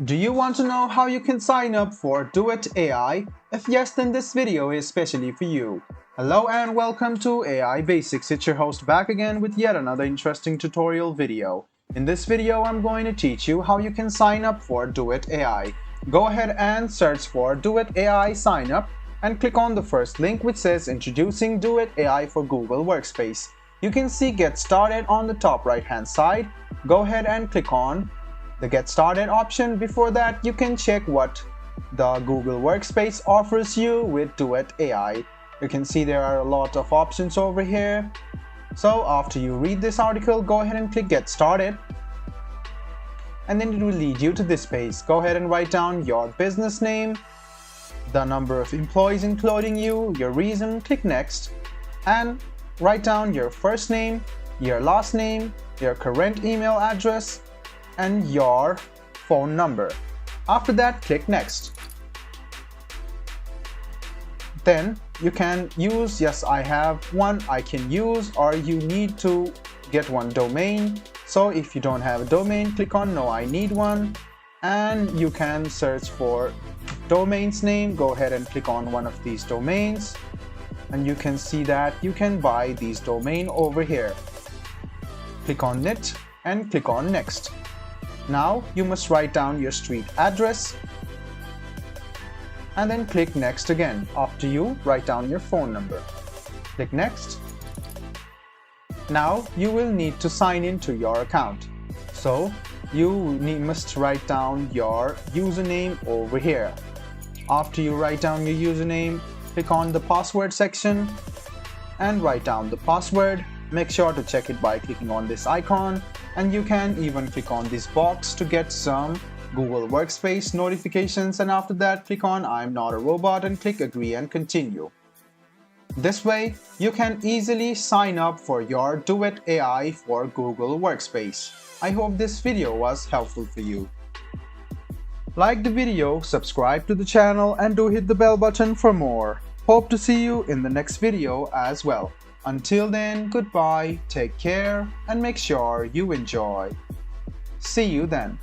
Do you want to know how you can sign up for duet.ai? If yes, then this video is especially for you. Hello and welcome to AI Basics. It's your host back again with yet another interesting tutorial video. In this video, I'm going to teach you how you can sign up for duet.ai. Go ahead and search for duet.ai sign up and click on the first link which says Introducing duet.ai for Google Workspace. You can see Get Started on the top right hand side. Go ahead and click on the Get Started option. Before that, you can check what the Google Workspace offers you with duet.ai. You can see there are a lot of options over here. So after you read this article, go ahead and click Get Started. And then it will lead you to this page. Go ahead and write down your business name, the number of employees including you, your reason, click Next, and write down your first name, your last name, your current email address, and your phone number. After that, click Next. Then you can use Yes, I have one I can use, or you need to get one domain. So if you don't have a domain, click on No, I need one. And you can search for domain's name. Go ahead and click on one of these domains. And you can see that you can buy these domain over here. Click on it and click on Next. Now you must write down your street address and then click Next again. After you write down your phone number. Click Next. Now you will need to sign into your account. So you must write down your username over here. After you write down your username, click on the password section and write down the password. Make sure to check it by clicking on this icon, and you can even click on this box to get some Google Workspace notifications, and after that click on I'm not a robot and click Agree and Continue. This way you can easily sign up for your duet.ai for Google Workspace. I hope this video was helpful for you. Like the video, subscribe to the channel, and do hit the bell button for more. Hope to see you in the next video as well. Until then, goodbye, take care, and make sure you enjoy. See you then.